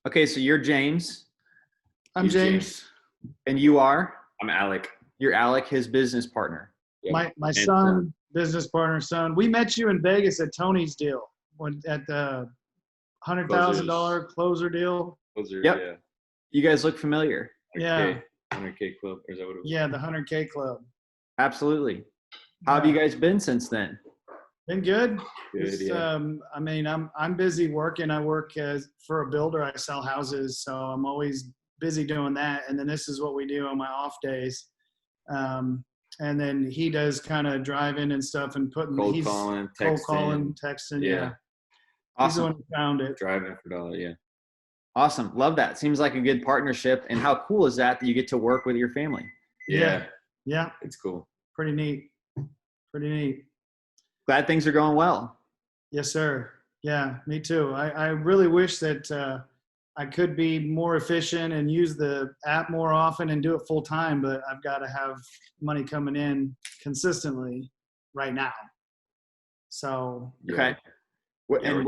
Okay, so you're James, I'm He's James. and you are? I'm Alec. You're Alec, his business partner. Yep. My And, son, business partner, son. We met you in Vegas at Tony's deal, at the $100,000 closer deal. Those are, Yep. yeah. You guys look familiar. 100K, Yeah. 100K club. Or is that what it was? Yeah, the 100K club. Absolutely. How have you guys been since then? Been good. Good, yeah. I mean, I'm busy working. I work for a builder. I sell houses, so I'm always busy doing that. And then this is what we do on my off days. And then he does kind of driving and stuff and Cold calling, texting. texting. Yeah. Yeah. He's the Awesome. one who found it. Driving for dollar, yeah. Awesome. Love that. Seems like a good partnership. And how cool is that you get to work with your family? Yeah. Yeah. It's cool. Pretty neat. Pretty neat. Glad things are going well. Yes, sir. Yeah, me too. I really wish that I could be more efficient and use the app more often and do it full time, but I've got to have money coming in consistently right now. So Okay. Yeah,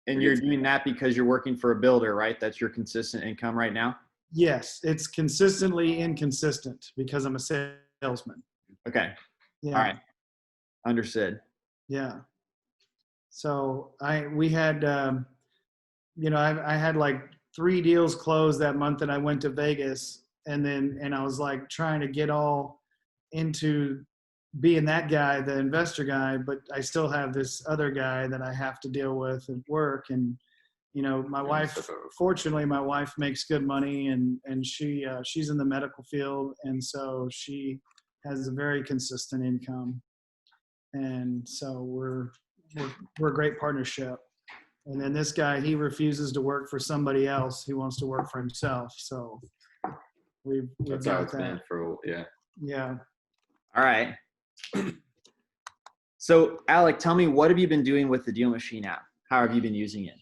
And you're doing that because you're working for a builder, right? That's your consistent income right now? yes, it's consistently inconsistent because I'm a salesman. Okay. Yeah. All right. Understood. Yeah. So we had, I had like 3 deals closed that month that I went to Vegas, and I was like trying to get all into being that guy, the investor guy, but I still have this other guy that I have to deal with at work. And, my wife, fortunately, my wife makes good money and she's in the medical field. And so she has a very consistent income. And so we're a great partnership. And then this guy, he refuses to work for somebody else. He wants to work for himself. So we've That's how got it's that. been for, yeah. Yeah. All right. So, Alec, tell me, what have you been doing with the DealMachine app? How have you been using it?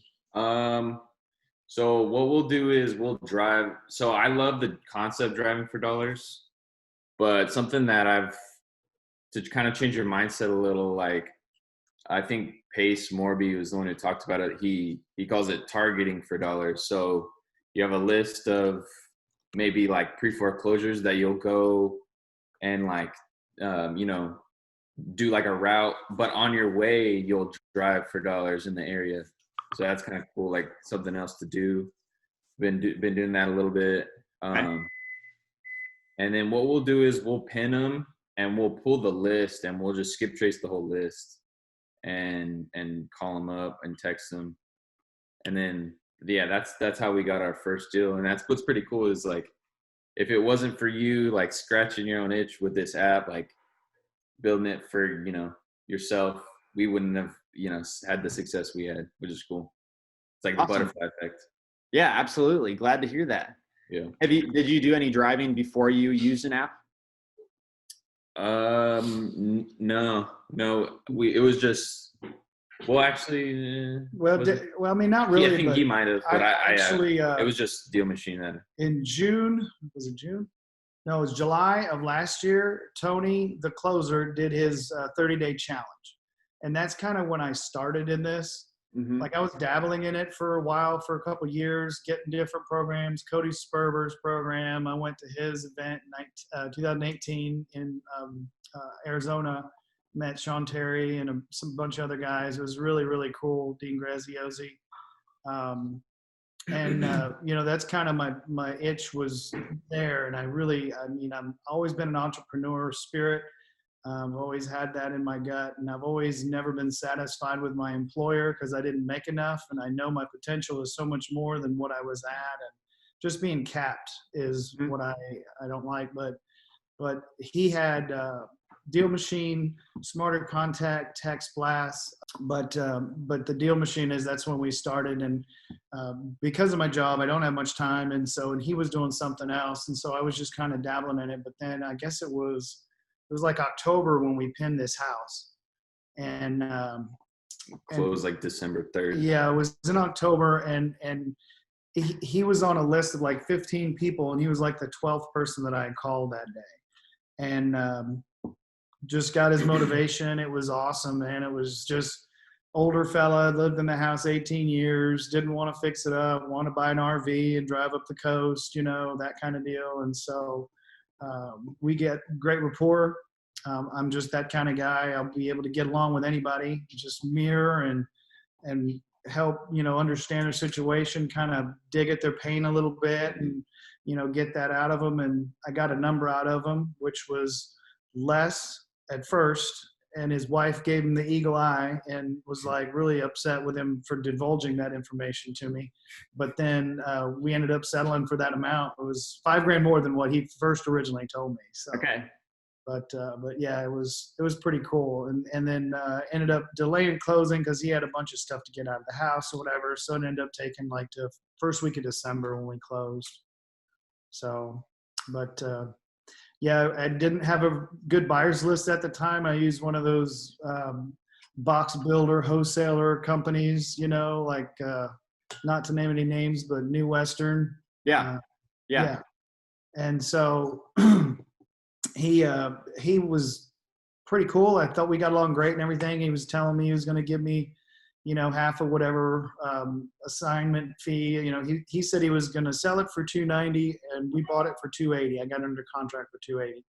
So what we'll do is we'll drive. So I love the concept driving for dollars, but something that to kind of change your mindset a little, like I think Pace Morby was the one who talked about it. He calls it targeting for dollars. So you have a list of maybe like pre-foreclosures that you'll go and like, do like a route, but on your way, you'll drive for dollars in the area. So that's kind of cool, like something else to do. Been doing that a little bit. And then what we'll do is we'll pin them and we'll pull the list and we'll just skip trace the whole list and call them up and text them. And then, yeah, that's how we got our first deal. And that's what's pretty cool is like, if it wasn't for you, like scratching your own itch with this app, like building it for, yourself, we wouldn't have, had the success we had, which is cool. It's like the Awesome. butterfly effect. Yeah, absolutely. Glad to hear that. Yeah. Did you do any driving before you used an app? No. It was just, well, actually, Well, I mean, not really. I think he might have, but I actually, it was just DealMachine then. in June, was it June? No, it was July of last year. Tony, the closer, did his 30-day challenge. And that's kind of when I started in this. Mm-hmm. Like I was dabbling in it for a while, for a couple of years, getting different programs. Cody Sperber's program. I went to his event in 2018 in Arizona. Met Sean Terry and some bunch of other guys. It was really, really cool. Dean Graziosi. That's kind of my itch was there. And I've always been an entrepreneur spirit. I've always had that in my gut, and I've always never been satisfied with my employer because I didn't make enough. And I know my potential is so much more than what I was at. And just being capped is what I don't like. But he had DealMachine, Smarter Contact, Text Blast. But the DealMachine that's when we started. And because of my job, I don't have much time. And he was doing something else. And so I was just kind of dabbling in it. But then I guess it was like October when we pinned this house. And closed like December 3rd. Yeah, it was in October. And he was on a list of like 15 people. And he was like the 12th person that I had called that day. And just got his motivation. It was awesome, man. It was just older fella, lived in the house 18 years, didn't want to fix it up, want to buy an RV and drive up the coast, that kind of deal. And so we get great rapport. I'm just that kind of guy. I'll be able to get along with anybody, just mirror and help, understand their situation, kind of dig at their pain a little bit and, get that out of them. And I got a number out of him, which was less at first. And his wife gave him the eagle eye and was like really upset with him for divulging that information to me. But then we ended up settling for that amount. It was $5,000 more than what he first originally told me. So, Okay. But yeah, it was pretty cool. And then ended up delaying closing because he had a bunch of stuff to get out of the house or whatever. So it ended up taking like the first week of December when we closed. So, but yeah, I didn't have a good buyer's list at the time. I used one of those box builder wholesaler companies, like not to name any names, but New Western. Yeah. Yeah. And so he was pretty cool. I thought we got along great and everything. He was telling me he was going to give me, half of whatever assignment fee. He said he was going to sell it for $290, and we bought it for $280. I got under contract for $280,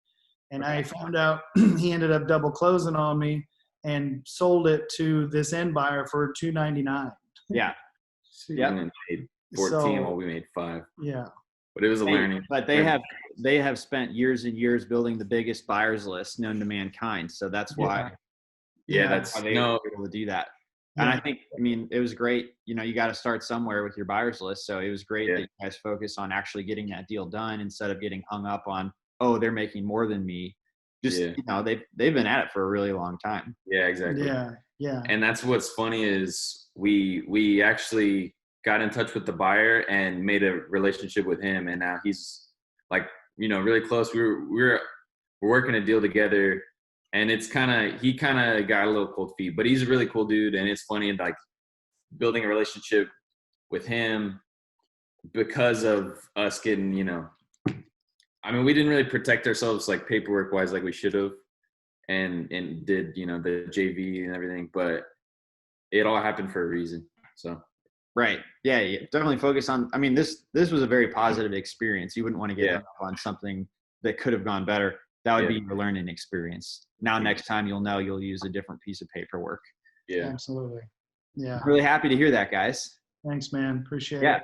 and I found out he ended up double closing on me and sold it to this end buyer for $299. Yeah. Yeah. And made 14 while we made 5. Yeah. But it was a learning. But they have spent years and years building the biggest buyers list known to mankind. So that's why. Yeah, that's why they were able to do that. And I think, it was great. You got to start somewhere with your buyers list. So it was great that you guys focus on actually getting that deal done instead of getting hung up on, oh, they're making more than me. Just, they've been at it for a really long time. Yeah, exactly. Yeah. Yeah. And that's what's funny is we actually got in touch with the buyer and made a relationship with him. And now he's like, really close. We're working a deal together. And he kind of got a little cold feet, but he's a really cool dude. And it's funny, like building a relationship with him because of us getting, we didn't really protect ourselves like paperwork wise, like we should have and did, the JV and everything, but it all happened for a reason. So. Right. Yeah. Definitely focus on, this was a very positive experience. You wouldn't want to get hung up on something that could have gone better. That would be your learning experience. Now, next time you'll use a different piece of paperwork. Yeah, absolutely. Yeah. I'm really happy to hear that, guys. Thanks, man. Appreciate it.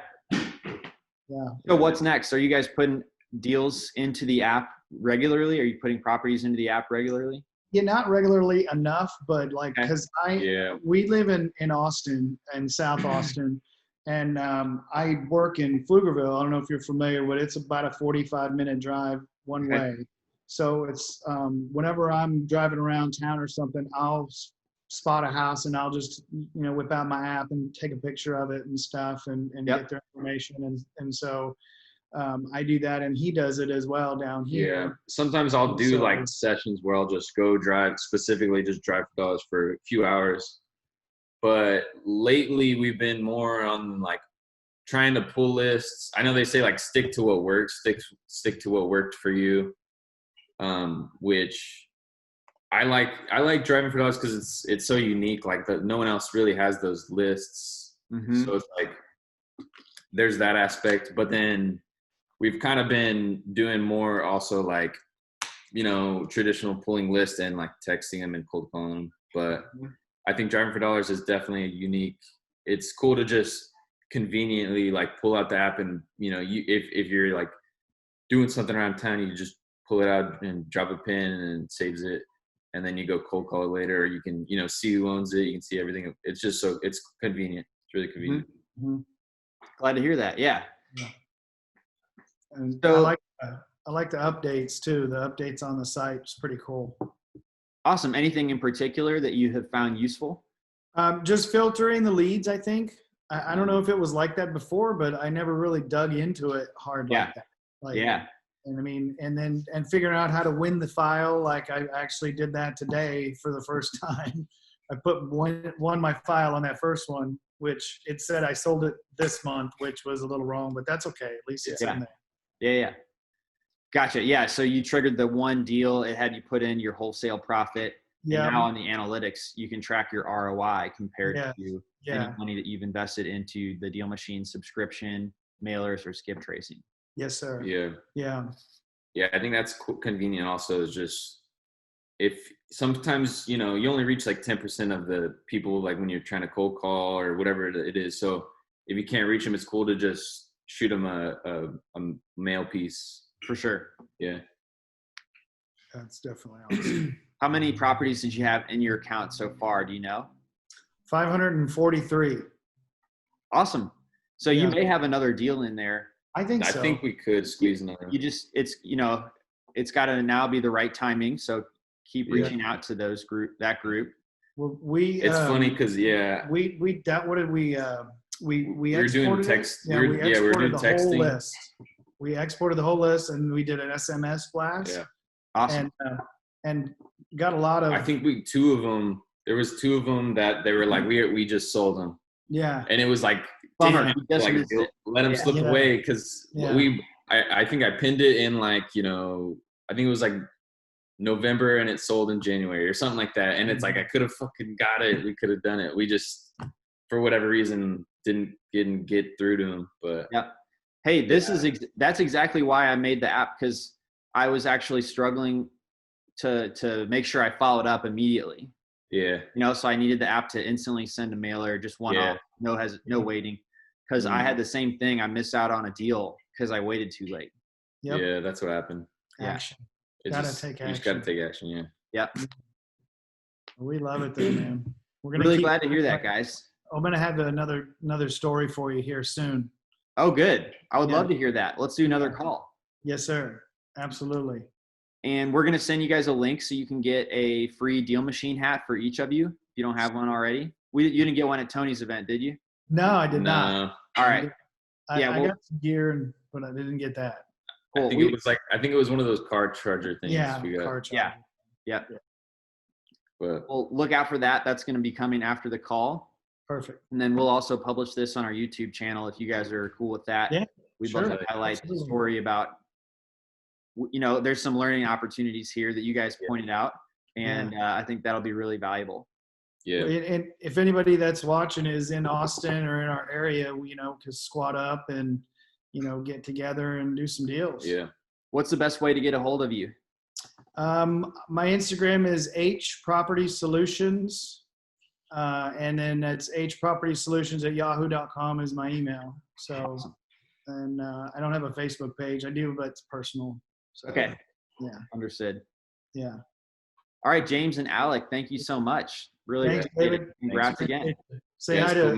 Yeah. So what's next? Are you guys putting deals into the app regularly? Are you putting properties into the app regularly? Yeah, not regularly enough, but because we live in Austin and South Austin, and I work in Pflugerville. I don't know if you're familiar, but it's about a 45-minute drive one way. So it's whenever I'm driving around town or something, I'll spot a house and I'll just whip out my app and take a picture of it and stuff and get their information and so I do that, and he does it as well down here. Yeah, sometimes I'll do like sessions where I'll just go drive for dollars for a few hours. But lately we've been more on like trying to pull lists. I know they say like stick to what works, stick to what worked for you. Which I like driving for dollars because it's so unique. Like no one else really has those lists. So it's like there's that aspect. But then we've kind of been doing more also like traditional pulling lists and like texting them and cold calling them. But I think driving for dollars is definitely unique. It's cool to just conveniently like pull out the app and if you're like doing something around town, you just pull it out and drop a pin and it saves it. And then you go cold call it later, or you can, see who owns it. You can see everything. It's just it's convenient. It's really convenient. Mm-hmm. Glad to hear that. Yeah. And so I like the updates too. The updates on the site is pretty cool. Awesome. Anything in particular that you have found useful? Just filtering the leads, I think. I don't know if it was like that before, but I never really dug into it hard like that. And figuring out how to win the file. Like I actually did that today for the first time. I won my file on that first one, which it said I sold it this month, which was a little wrong, but that's okay. At least it's in there. Yeah. Gotcha. Yeah. So you triggered the one deal. It had you put in your wholesale profit. And now on the analytics, you can track your ROI compared to any money that you've invested into the DealMachine subscription, mailers, or skip tracing. Yes, sir. Yeah, I think that's convenient also, is just if sometimes, you only reach like 10% of the people, like when you're trying to cold call or whatever it is. So if you can't reach them, it's cool to just shoot them a mail piece. For sure. Yeah. That's definitely awesome. How many properties did you have in your account so far? Do you know? 543. Awesome. So you may have another deal in there. I think so. I think we could squeeze another. It's got to now be the right timing. So keep reaching out to that group. Well, it's funny because we were doing text. Yeah, we exported the texting. whole list. We exported the whole list and we did an SMS blast. Yeah. Awesome. And got a lot of. I think there was two of them that they were like, we just sold them. Yeah. And it was like, bummer. Let them slip away, because I think I pinned it in like, I think it was like November and it sold in January or something like that. And it's like, I could have fucking got it. We could have done it. We just, for whatever reason, didn't get through to them. But hey, that's exactly why I made the app, because I was actually struggling to make sure I followed up immediately. Yeah. So I needed the app to instantly send a mailer, just one off, no waiting. Because I had the same thing. I missed out on a deal because I waited too late. Yep. Yeah, that's what happened. Action. Take action. You just gotta take action. Yeah. Yep. We love it though, man. We're really glad to hear that, guys. I'm gonna have another story for you here soon. Oh, good. I would love to hear that. Let's do another call. Yes, sir. Absolutely. And we're gonna send you guys a link so you can get a free DealMachine hat for each of you if you don't have one already. You didn't get one at Tony's event, did you? No, I did not. All right. I got some gear, but I didn't get that. Cool. I think it was one of those car charger things. Yeah, car charger. Yeah. But well, look out for that. That's going to be coming after the call. Perfect. And then we'll also publish this on our YouTube channel if you guys are cool with that. Yeah. We'd love to highlight the story about, there's some learning opportunities here that you guys pointed out. And I think that'll be really valuable. Yeah. And if anybody that's watching is in Austin or in our area, could squat up and, get together and do some deals. Yeah. What's the best way to get a hold of you? My Instagram is H Property Solutions. And then that's hpropertysolutions@yahoo.com is my email. So, and I don't have a Facebook page. I do, but it's personal. So, okay. Yeah. Understood. Yeah. All right, James and Alec, thank you so much. Really Thanks, David. Congrats again. Say hi to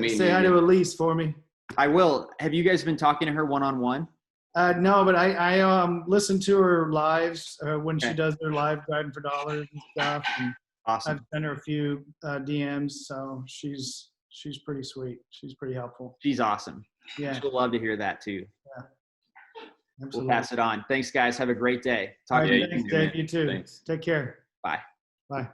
Elise for me. I will. Have you guys been talking to her one-on-one? No, but I listen to her lives when she does her live driving for dollars and stuff. And awesome. I've sent her a few DMs, so she's pretty sweet. She's pretty helpful. She's awesome. Yeah. She'll love to hear that too. Yeah. Absolutely. We'll pass it on. Thanks, guys. Have a great day. Talk to you. Thanks, Dave. You too. Thanks. Take care. Bye. Bye.